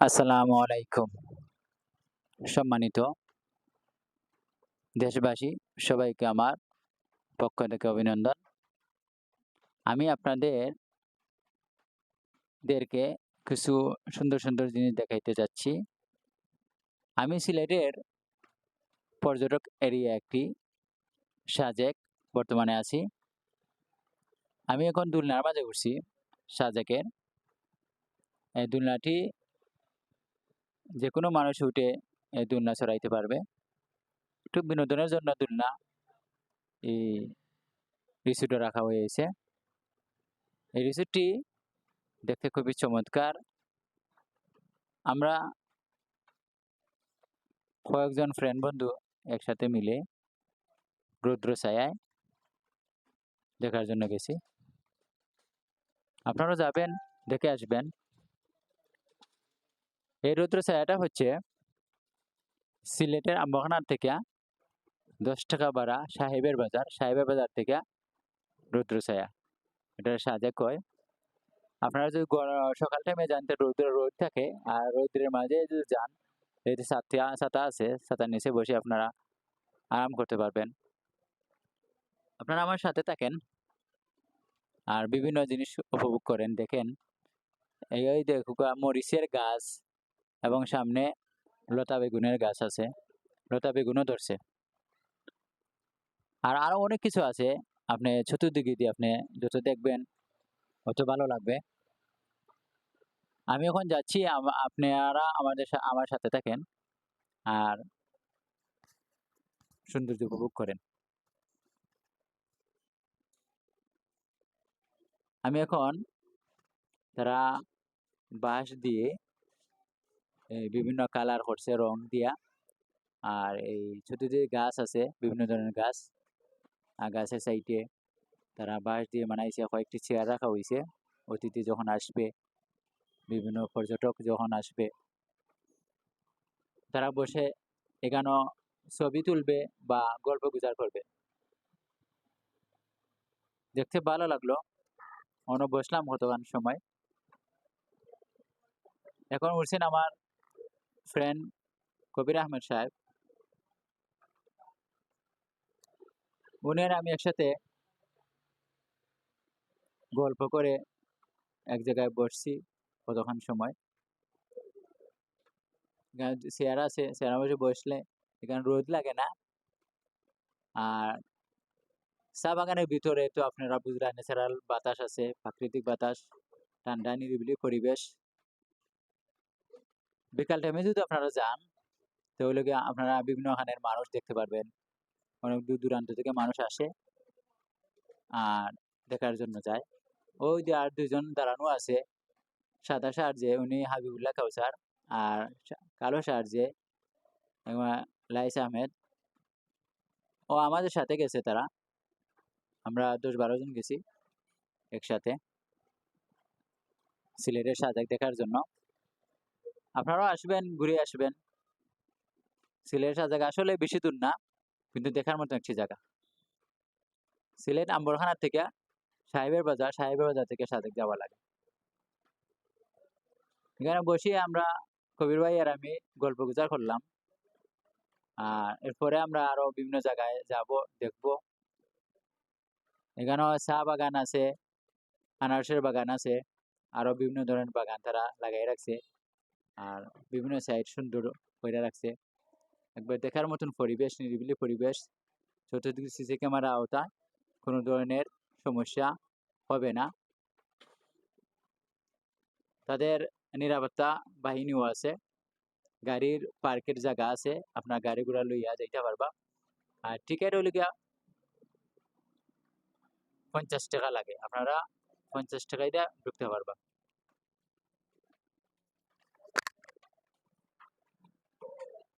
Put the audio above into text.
আসসালামু আলাইকুম। সম্মানিত দেশবাসী, সবাইকে আমার পক্ষ থেকে অভিনন্দন। আমি দেরকে কিছু সুন্দর জিনিস দেখাইতে যাচ্ছি। আমি সিলেটের পর্যটক এরিয়া একটি সাজেক বর্তমানে আছি। আমি এখন দোলনার মাঝে ঘুরছি সাজেকের। এই দোলনাটি যেকোনো মানুষ উঠে এই দোলনা চড়াইতে পারবে। একটু বিনোদনের জন্য দোলনা এই রিসোর্টে রাখা হয়েছে। এই রিসোর্টটি দেখতে খুবই চমৎকার। আমরা কয়েকজন ফ্রেন্ড বন্ধু একসাথে মিলে রৌদ্র ছায়ায় দেখার জন্য গেছি। আপনারাও যাবেন, দেখে আসবেন। এই রৌদ্র ছায়াটা হচ্ছে সিলেটের আম্বাখানার থেকে 10 টাকা ভাড়া সাহেবের বাজার থেকে রৌদ্র ছায়া, এটা সাজেক কয়। আপনারা যদি সকাল টাইমে যান তো রোদ থাকে, আর রৌদ্রের মাঝে যদি যান এই যে ছাতা আছে, ছাতার নিচে বসে আপনারা আরাম করতে পারবেন। আপনারা আমার সাথে থাকেন আর বিভিন্ন জিনিস উপভোগ করেন, দেখেন। এই দেখুক মরিচের গাছ এবং সামনে লতা বেগুনের গাছ আছে, লতা বেগুনও ধরছে। আর আরো অনেক কিছু আছে। আপনি চতুর্দিকে দিয়ে আপনি যত দেখবেন অত ভালো লাগবে। আমি এখন যাচ্ছি, আপনারা আমার সাথে থাকেন আর সৌন্দর্য উপভোগ করেন। আমি এখন তারা বাঁশ দিয়ে বিভিন্ন কালার করছে, রং দিয়া। আর এই চতুর্দিকে গাছ আছে, বিভিন্ন ধরনের গাছ। আর গাছের সাইডে তারা বাঁশ দিয়ে বানাইছে, কয়েকটি চেয়ার রাখা হয়েছে। অতিথি যখন আসবে, বিভিন্ন পর্যটক যখন আসবে, তারা বসে এখানে ছবি তুলবে বা গল্প গুজর করবে। দেখতে ভালো লাগলো, বসলাম কতক্ষণ সময়। এখন উঠছেন আমার ফ্রেন্ড কবির আহমেদ সাহেব। উনি আর আমি একসাথে গল্প করে এক জায়গায় বসছি কতক্ষণ সময়। চেয়ার আছে, চেয়ারের বসে বসলে এখানে রোদ লাগে না। আর চা বাগানের ভিতরে তো আপনারা বুঝলেন, ন্যাচারাল বাতাস আছে, প্রাকৃতিক বাতাস, ঠান্ডা নিরিবিলি পরিবেশ। বিকাল টাইমে যদি আপনারা যান তাহলে আপনারা বিভিন্ন খানের মানুষ দেখতে পারবেন। অনেক দূর দূরান্ত থেকে মানুষ আসে আর দেখার জন্য যায়। ওই যে আর দুইজন দাঁড়ানো আছে, সাদা শার্ট যে উনি হাবিবুল্লাহ কাউসার, আর কালো শার্ট যে লাইস আহমেদ, ও আমাদের সাথে গেছে। তারা আমরা 10-12 জন গেছি একসাথে সিলেটের সাজেক দেখার জন্য। আপনারাও আসবেন, ঘুরে আসবেন। সিলেটের সাজেক আসলে বেশি দূর না, কিন্তু দেখার মতো একটি জায়গা। সিলেট আম্বরখানার থেকে সাহেবের বাজার থেকে সাজেক যাওয়া লাগে। এখানে বসে আমরা কবির ভাই আর আমি গল্প গুজর করলাম। আর এরপরে আমরা আরো বিভিন্ন জায়গায় যাব, দেখব। এখানেও চা বাগান আছে, আনারসের বাগান আছে, আরো বিভিন্ন ধরনের বাগান তারা লাগাই রাখছে। আর বিভিন্ন সাইড সুন্দর করে রাখছে। একবার দেখার মতন পরিবেশ, নিরিবিলি পরিবেশ। চতুর্দিকে সিসি ক্যামেরা আওতায় কোনো ধরনের সমস্যা হবে না। তাদের নিরাপত্তা বাহিনীও আছে, গাড়ির পার্কের জায়গা আছে, আপনার গাড়ি ঘোড়া লইয়া যাইতে পারবা। আর টিকিট হইলে 50 টাকা লাগে, আপনারা 50 টাকায় দিয়ে ঢুকতে পারবা।